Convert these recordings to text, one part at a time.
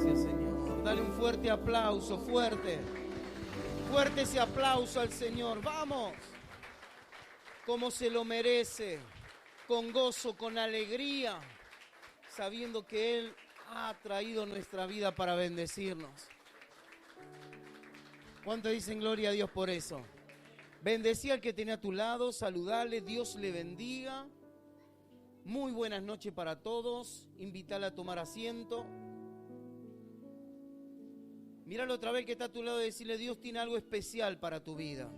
Gracias, Señor. Dale un fuerte aplauso, fuerte. Fuerte ese aplauso al Señor. ¡Vamos! Como se lo merece, con gozo, con alegría, sabiendo que Él ha traído nuestra vida para bendecirnos. ¿Cuánto dicen gloria a Dios por eso? Bendecí al que tenía a tu lado, saludale, Dios le bendiga. Muy buenas noches para todos, invítale a tomar asiento. Míralo otra vez que está a tu lado y decirle, Dios tiene algo especial para tu vida.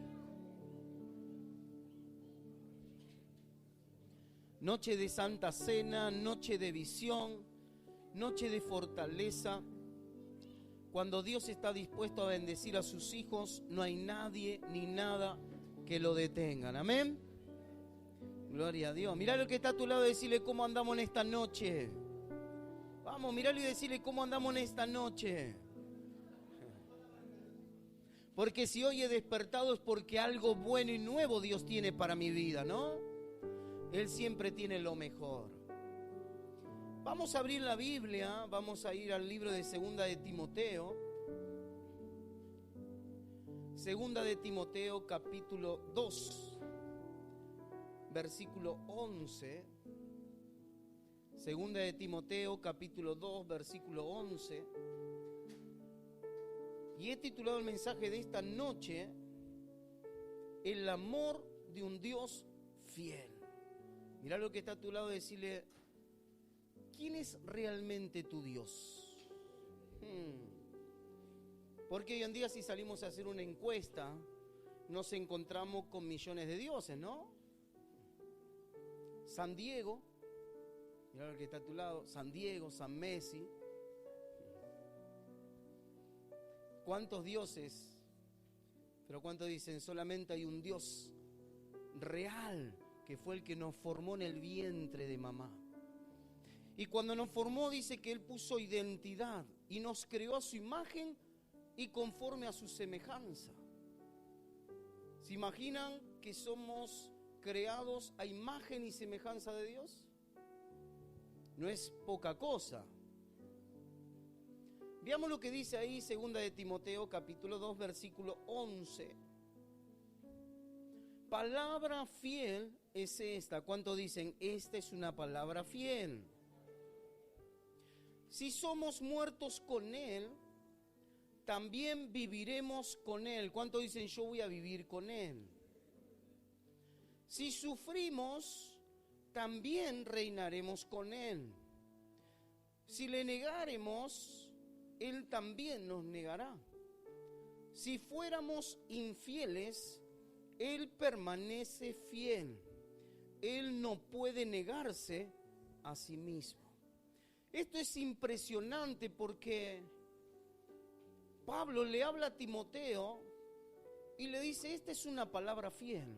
Noche de Santa Cena, noche de visión, noche de fortaleza. Cuando Dios está dispuesto a bendecir a sus hijos, no hay nadie ni nada que lo detengan. Amén. Gloria a Dios. Míralo que está a tu lado y decirle cómo andamos en esta noche. Vamos, míralo y decirle cómo andamos en esta noche. Porque si hoy he despertado es porque algo bueno y nuevo Dios tiene para mi vida, ¿no? Él siempre tiene lo mejor. Vamos a abrir la Biblia, vamos a ir al libro de Segunda de Timoteo. Segunda de Timoteo, capítulo 2, versículo 11. Segunda de Timoteo, capítulo 2, versículo 11. Y he titulado el mensaje de esta noche, El amor de un Dios fiel. Mirá lo que está a tu lado y decirle, ¿quién es realmente tu Dios? Porque hoy en día si salimos a hacer una encuesta, nos encontramos con millones de dioses, ¿no? San Diego, mirá lo que está a tu lado, San Diego, San Messi. ¿Cuántos dioses? Pero ¿cuántos dicen? Solamente hay un Dios real, que fue el que nos formó en el vientre de mamá. Y cuando nos formó dice que Él puso identidad y nos creó a su imagen y conforme a su semejanza. ¿Se imaginan que somos creados a imagen y semejanza de Dios? No es poca cosa. Veamos lo que dice ahí, segunda de Timoteo, capítulo 2, versículo 11. Palabra fiel es esta. ¿Cuánto dicen? Esta es una palabra fiel. Si somos muertos con Él, también viviremos con Él. ¿Cuánto dicen? Yo voy a vivir con Él. Si sufrimos, también reinaremos con Él. Si le negáremos, Él también nos negará. Si fuéramos infieles, Él permanece fiel. Él no puede negarse a sí mismo. Esto es impresionante porque Pablo le habla a Timoteo y le dice, esta es una palabra fiel.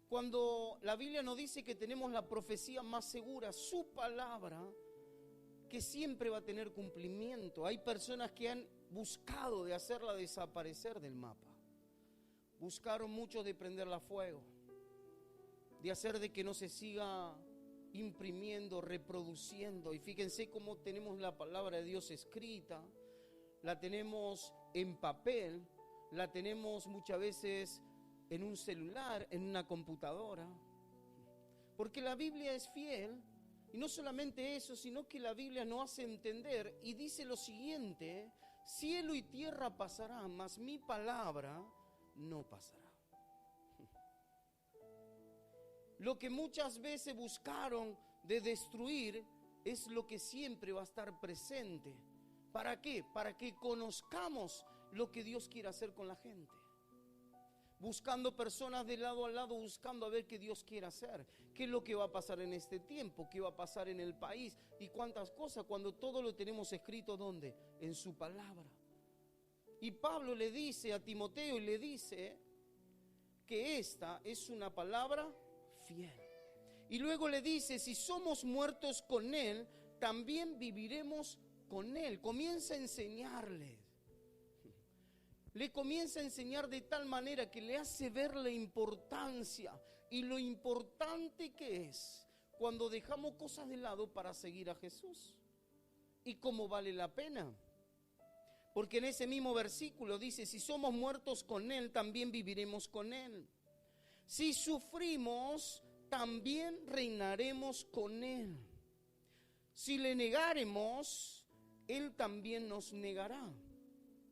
Cuando la Biblia nos dice que tenemos la profecía más segura, su palabra, que siempre va a tener cumplimiento. Hay personas que han buscado de hacerla desaparecer del mapa. Buscaron muchos de prenderla a fuego, de hacer de que no se siga imprimiendo, reproduciendo. Y fíjense cómo tenemos la palabra de Dios escrita, la tenemos en papel, la tenemos muchas veces en un celular, en una computadora. Porque la Biblia es fiel. Y no solamente eso, sino que la Biblia nos hace entender y dice lo siguiente: cielo y tierra pasarán, mas mi palabra no pasará. Lo que muchas veces buscaron de destruir es lo que siempre va a estar presente. ¿Para qué? Para que conozcamos lo que Dios quiere hacer con la gente. Buscando personas de lado a lado, buscando a ver qué Dios quiere hacer, qué es lo que va a pasar en este tiempo, qué va a pasar en el país y cuántas cosas, cuando todo lo tenemos escrito, ¿dónde? En su palabra. Y Pablo le dice a Timoteo y le dice que esta es una palabra fiel. Y luego le dice, si somos muertos con Él, también viviremos con Él. Comienza a enseñarles. Le comienza a enseñar de tal manera que le hace ver la importancia y lo importante que es cuando dejamos cosas de lado para seguir a Jesús. ¿Y cómo vale la pena? Porque en ese mismo versículo dice, si somos muertos con Él, también viviremos con Él. Si sufrimos, también reinaremos con Él. Si le negáremos, Él también nos negará.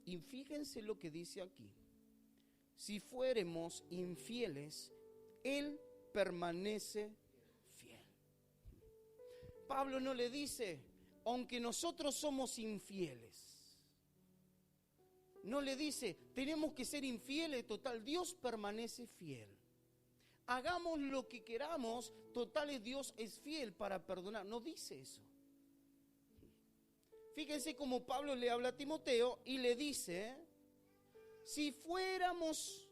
Y fíjense lo que dice aquí. Si fuéramos infieles, Él permanece fiel. Pablo no le dice, aunque nosotros somos infieles. No le dice, tenemos que ser infieles, total, Dios permanece fiel. Hagamos lo que queramos, total, Dios es fiel para perdonar. No dice eso. Fíjense cómo Pablo le habla a Timoteo y le dice, si fuéramos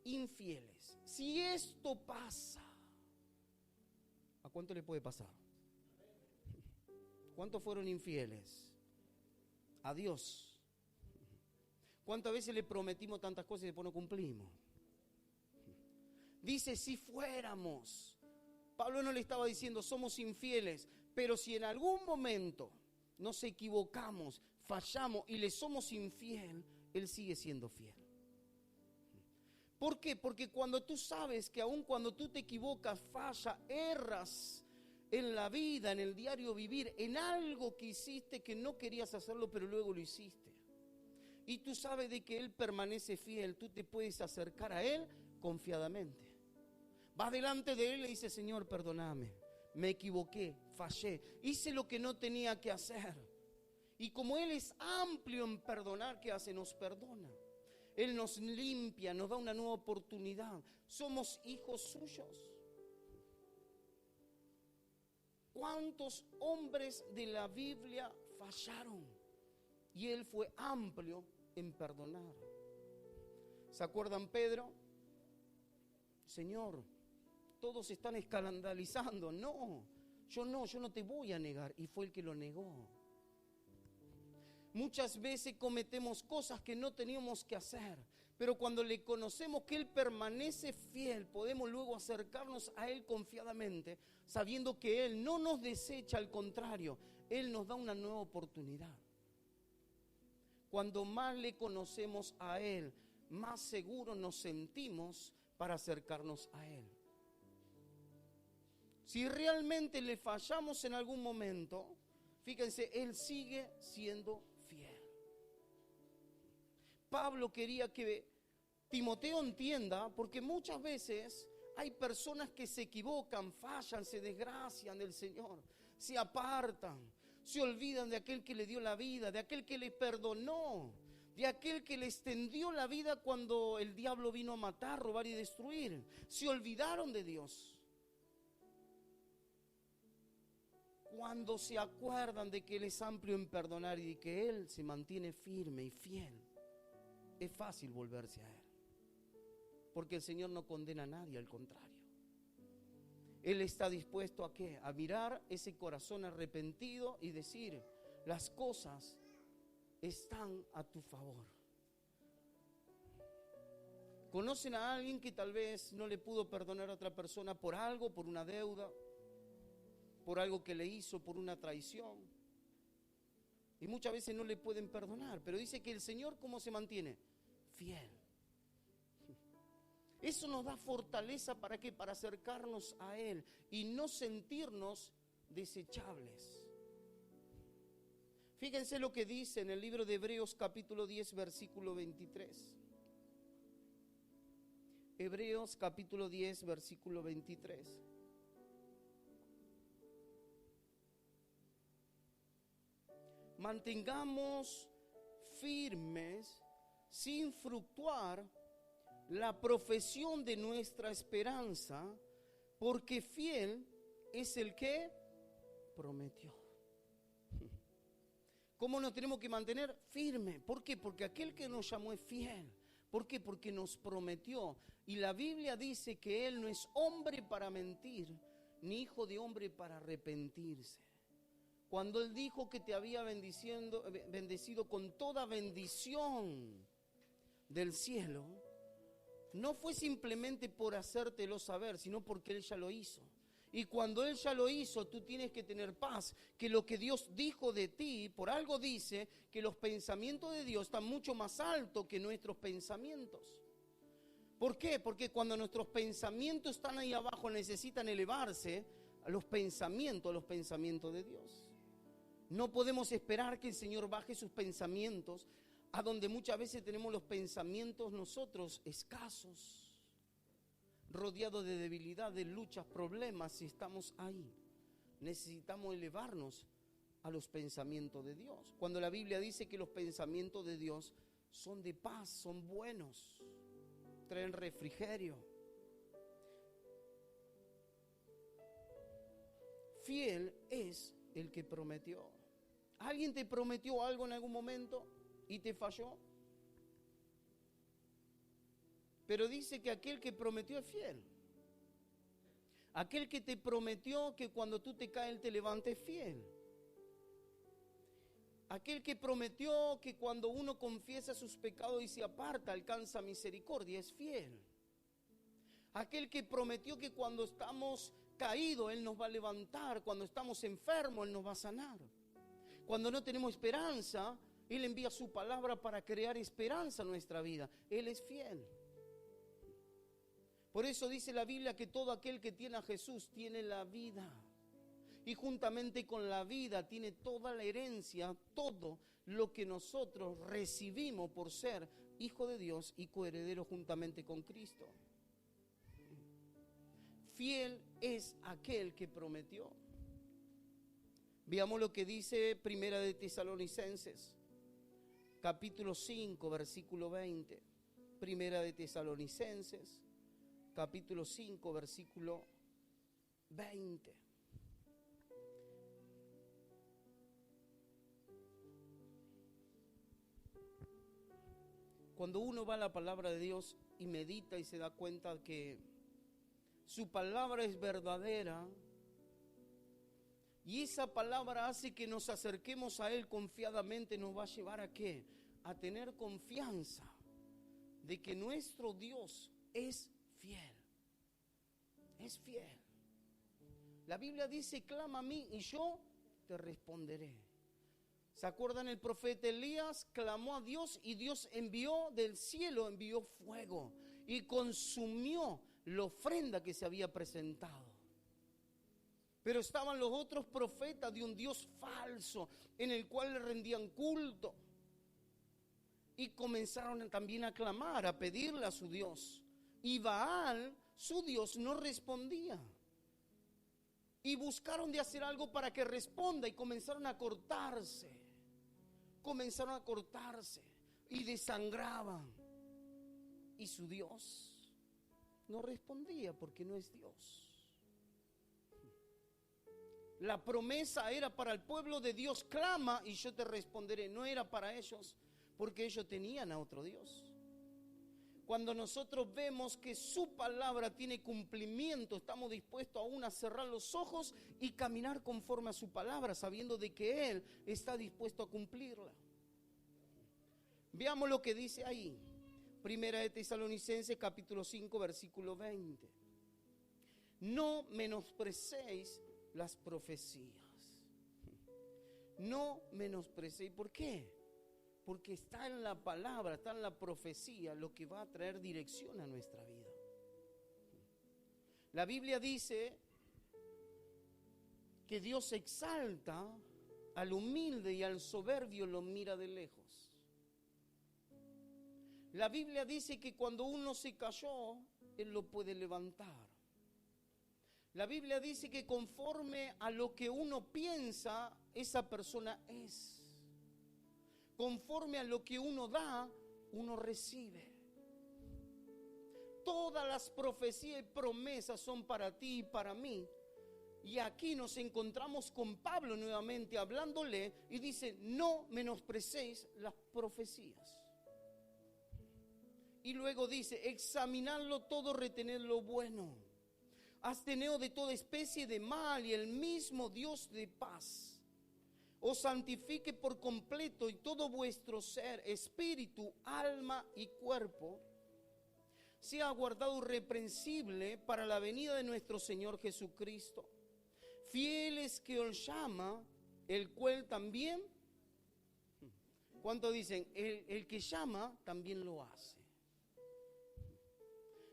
infieles, si esto pasa, ¿a cuánto le puede pasar? ¿Cuántos fueron infieles? A Dios. ¿Cuántas veces le prometimos tantas cosas y después no cumplimos? Dice, si fuéramos. Pablo no le estaba diciendo somos infieles, pero si en algún momento nos equivocamos, fallamos y le somos infiel, Él sigue siendo fiel. ¿Por qué? Porque cuando tú sabes que aun cuando tú te equivocas, fallas, erras en la vida, en el diario vivir, en algo que hiciste que no querías hacerlo, pero luego lo hiciste. Y tú sabes de que Él permanece fiel, tú te puedes acercar a Él confiadamente. Vas delante de Él y le dices, Señor, perdóname, me equivoqué, fallé, hice lo que no tenía que hacer. Y como Él es amplio en perdonar, ¿qué hace? Nos perdona. Él nos limpia, nos da una nueva oportunidad. Somos hijos suyos. ¿Cuántos hombres de la Biblia fallaron? Y Él fue amplio en perdonar. ¿Se acuerdan Pedro? Señor, todos se están escandalizando. No, yo no te voy a negar. Y fue el que lo negó. Muchas veces cometemos cosas que no teníamos que hacer, pero cuando le conocemos que Él permanece fiel, podemos luego acercarnos a Él confiadamente, sabiendo que Él no nos desecha, al contrario, Él nos da una nueva oportunidad. Cuando más le conocemos a Él, más seguros nos sentimos para acercarnos a Él. Si realmente le fallamos en algún momento, fíjense, Él sigue siendo fiel. Pablo quería que Timoteo entienda, porque muchas veces hay personas que se equivocan, fallan, se desgracian del Señor, se apartan, se olvidan de aquel que le dio la vida, de aquel que le perdonó, de aquel que le extendió la vida cuando el diablo vino a matar, robar y destruir. Se olvidaron de Dios. Cuando se acuerdan de que Él es amplio en perdonar y de que Él se mantiene firme y fiel, es fácil volverse a Él. Porque el Señor no condena a nadie, al contrario. Él está dispuesto ¿a qué? A mirar ese corazón arrepentido y decir, las cosas están a tu favor. ¿Conocen a alguien que tal vez no le pudo perdonar a otra persona por algo, por una deuda, por algo que le hizo, por una traición? Y muchas veces no le pueden perdonar, pero dice que el Señor, ¿cómo se mantiene? Fiel. Eso nos da fortaleza, ¿para qué? Para acercarnos a Él y no sentirnos desechables. Fíjense lo que dice en el libro de Hebreos capítulo 10 versículo 23. Hebreos capítulo 10 versículo 23. Mantengamos firmes sin fluctuar la profesión de nuestra esperanza, porque fiel es el que prometió. ¿Cómo nos tenemos que mantener? Firme. ¿Por qué? Porque aquel que nos llamó es fiel. ¿Por qué? Porque nos prometió. Y la Biblia dice que Él no es hombre para mentir, ni hijo de hombre para arrepentirse. Cuando Él dijo que te había bendecido con toda bendición del cielo, no fue simplemente por hacértelo saber, sino porque Él ya lo hizo. Y cuando Él ya lo hizo, tú tienes que tener paz, que lo que Dios dijo de ti, por algo dice que los pensamientos de Dios están mucho más altos que nuestros pensamientos. ¿Por qué? Porque cuando nuestros pensamientos están ahí abajo, necesitan elevarse a los pensamientos de Dios. No podemos esperar que el Señor baje sus pensamientos a donde muchas veces tenemos los pensamientos nosotros escasos, rodeados de debilidad, de luchas, problemas. Si estamos ahí, necesitamos elevarnos a los pensamientos de Dios. Cuando la Biblia dice que los pensamientos de Dios son de paz, son buenos, traen refrigerio. Fiel es el que prometió. ¿Alguien te prometió algo en algún momento y te falló? Pero dice que aquel que prometió es fiel. Aquel que te prometió que cuando tú te caes Él te levante es fiel. Aquel que prometió que cuando uno confiesa sus pecados y se aparta alcanza misericordia es fiel. Aquel que prometió que cuando estamos caídos Él nos va a levantar, cuando estamos enfermos Él nos va a sanar. Cuando no tenemos esperanza, Él envía su palabra para crear esperanza en nuestra vida. Él es fiel. Por eso dice la Biblia que todo aquel que tiene a Jesús tiene la vida. Y juntamente con la vida tiene toda la herencia, todo lo que nosotros recibimos por ser hijo de Dios y coheredero juntamente con Cristo. Fiel es aquel que prometió. Veamos lo que dice Primera de Tesalonicenses, capítulo 5, versículo 20. Primera de Tesalonicenses, capítulo 5, versículo 20. Cuando uno va a la palabra de Dios y medita y se da cuenta que su palabra es verdadera, y esa palabra hace que nos acerquemos a Él confiadamente, nos va a llevar ¿a qué? A tener confianza de que nuestro Dios es fiel. Es fiel. La Biblia dice, clama a mí y yo te responderé. ¿Se acuerdan? El profeta Elías clamó a Dios y Dios envió del cielo, envió fuego y consumió la ofrenda que se había presentado. Pero estaban los otros profetas de un Dios falso en el cual le rendían culto. Y comenzaron también a clamar, a pedirle a su Dios. Y Baal, su Dios, no respondía. Y buscaron de hacer algo para que responda y comenzaron a cortarse. Comenzaron a cortarse y desangraban. Y su Dios no respondía porque no es Dios. La promesa era para el pueblo de Dios, clama y yo te responderé. No era para ellos, porque ellos tenían a otro Dios. Cuando nosotros vemos que su palabra tiene cumplimiento, estamos dispuestos aún a cerrar los ojos y caminar conforme a su palabra, sabiendo de que Él está dispuesto a cumplirla. Veamos lo que dice ahí. Primera de Tesalonicenses, capítulo 5, versículo 20. No menosprecéis las profecías. No menosprecéis. ¿Por qué? Porque está en la palabra, está en la profecía lo que va a traer dirección a nuestra vida. La Biblia dice que Dios exalta al humilde y al soberbio lo mira de lejos. La Biblia dice que cuando uno se cayó, Él lo puede levantar. La Biblia dice que conforme a lo que uno piensa, esa persona es. Conforme a lo que uno da, uno recibe. Todas las profecías y promesas son para ti y para mí. Y aquí nos encontramos con Pablo nuevamente hablándole y dice, no menosprecéis las profecías. Y luego dice, examinadlo todo, retened lo bueno. Absteneos de toda especie de mal y el mismo Dios de paz os santifique por completo y todo vuestro ser, espíritu, alma y cuerpo sea guardado irreprensible para la venida de nuestro Señor Jesucristo. Fiel es que os llama, el cual también, ¿cuánto dicen? El que llama también lo hace.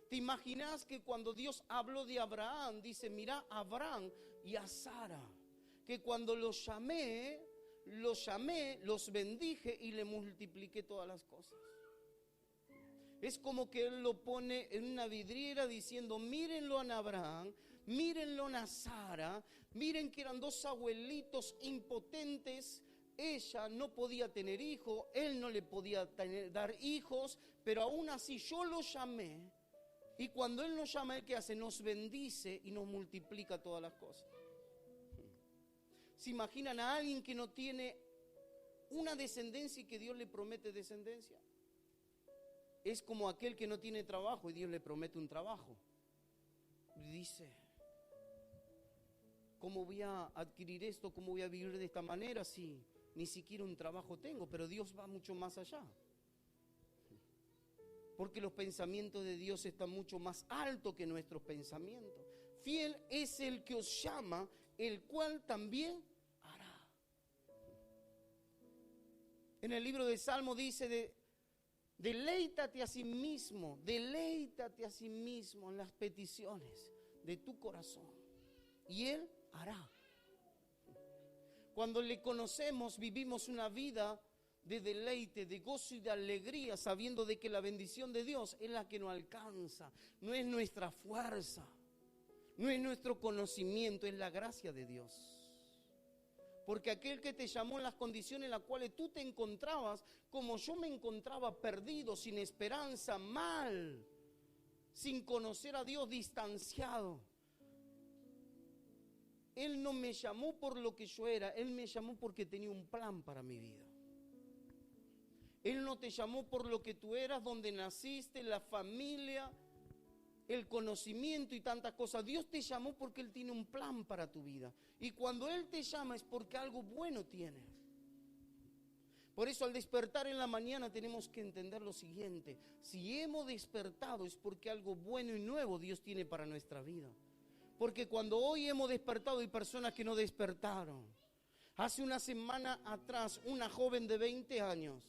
¿Te imaginas que cuando Dios habló de Abraham, dice, mira a Abraham y a Sara, que cuando los llamé, los bendije y le multipliqué todas las cosas? Es como que Él lo pone en una vidriera diciendo, mírenlo a Abraham, mírenlo a Sara, miren que eran dos abuelitos impotentes. Ella no podía tener hijos, él no le podía dar hijos, pero aún así yo lo llamé. Y cuando Él nos llama, ¿Él qué hace? Nos bendice y nos multiplica todas las cosas. ¿Se imaginan a alguien que no tiene una descendencia y que Dios le promete descendencia? Es como aquel que no tiene trabajo y Dios le promete un trabajo. Dice, ¿cómo voy a adquirir esto? ¿Cómo voy a vivir de esta manera si ni siquiera un trabajo tengo? Pero Dios va mucho más allá. Porque los pensamientos de Dios están mucho más altos que nuestros pensamientos. Fiel es el que os llama, el cual también hará. En el libro de Salmo dice, deleítate a sí mismo en las peticiones de tu corazón, y Él hará. Cuando le conocemos, vivimos una vida de deleite, de gozo y de alegría, sabiendo de que la bendición de Dios es la que nos alcanza. No es nuestra fuerza, no es nuestro conocimiento, es la gracia de Dios. Porque aquel que te llamó en las condiciones en las cuales tú te encontrabas, como yo me encontraba perdido, sin esperanza, mal, sin conocer a Dios, distanciado. Él no me llamó por lo que yo era, Él me llamó porque tenía un plan para mi vida. Él no te llamó por lo que tú eras, donde naciste, la familia, el conocimiento y tantas cosas. Dios te llamó porque Él tiene un plan para tu vida. Y cuando Él te llama es porque algo bueno tiene. Por eso al despertar en la mañana tenemos que entender lo siguiente. Si hemos despertado es porque algo bueno y nuevo Dios tiene para nuestra vida. Porque cuando hoy hemos despertado hay personas que no despertaron. Hace una semana atrás una joven de 20 años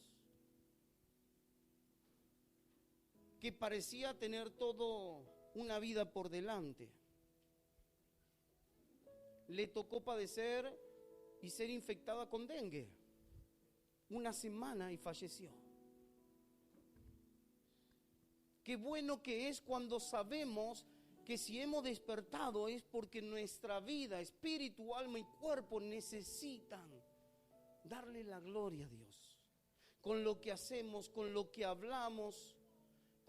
que parecía tener toda una vida por delante, le tocó padecer y ser infectada con dengue. Una semana y falleció. Qué bueno que es cuando sabemos que si hemos despertado es porque nuestra vida, espíritu, alma y cuerpo necesitan darle la gloria a Dios. Con lo que hacemos, con lo que hablamos,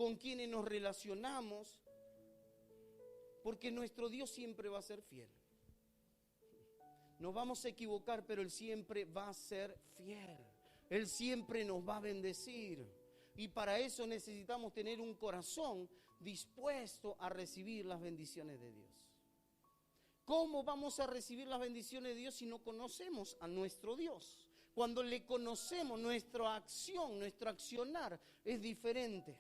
con quienes nos relacionamos, porque nuestro Dios siempre va a ser fiel. Nos vamos a equivocar, pero Él siempre va a ser fiel. Él siempre nos va a bendecir. Y para eso necesitamos tener un corazón dispuesto a recibir las bendiciones de Dios. ¿Cómo vamos a recibir las bendiciones de Dios si no conocemos a nuestro Dios? Cuando le conocemos, nuestra acción, nuestro accionar es diferente.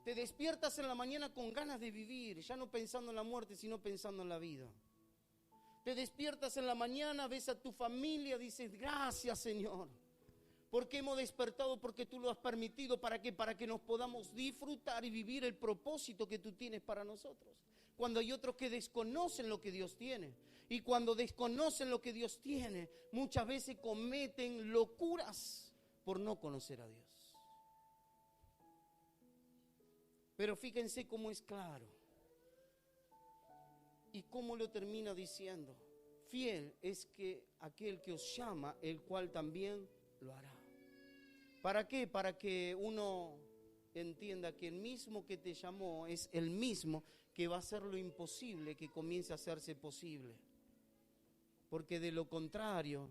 Te despiertas en la mañana con ganas de vivir, ya no pensando en la muerte, sino pensando en la vida. Te despiertas en la mañana, ves a tu familia, dices, gracias Señor, porque hemos despertado, porque tú lo has permitido. ¿Para qué? Para que nos podamos disfrutar y vivir el propósito que tú tienes para nosotros. Cuando hay otros que desconocen lo que Dios tiene, y cuando desconocen lo que Dios tiene, muchas veces cometen locuras por no conocer a Dios. Pero fíjense cómo es claro. Y cómo lo termina diciendo. Fiel es que aquel que os llama, el cual también lo hará. ¿Para qué? Para que uno entienda que el mismo que te llamó es el mismo que va a hacer lo imposible que comience a hacerse posible. Porque de lo contrario,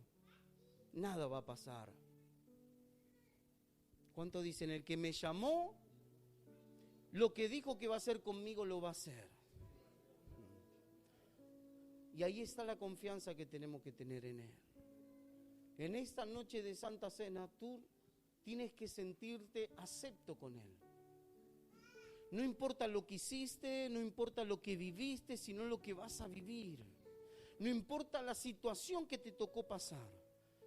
nada va a pasar. ¿Cuánto dicen? El que me llamó, lo que dijo que va a hacer conmigo lo va a hacer. Y ahí está la confianza que tenemos que tener en Él. En esta noche de Santa Cena, tú tienes que sentirte acepto con Él. No importa lo que hiciste, no importa lo que viviste, sino lo que vas a vivir. No importa la situación que te tocó pasar,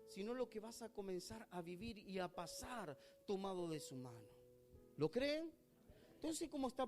sino lo que vas a comenzar a vivir y a pasar tomado de su mano. ¿Lo creen? Entonces, como está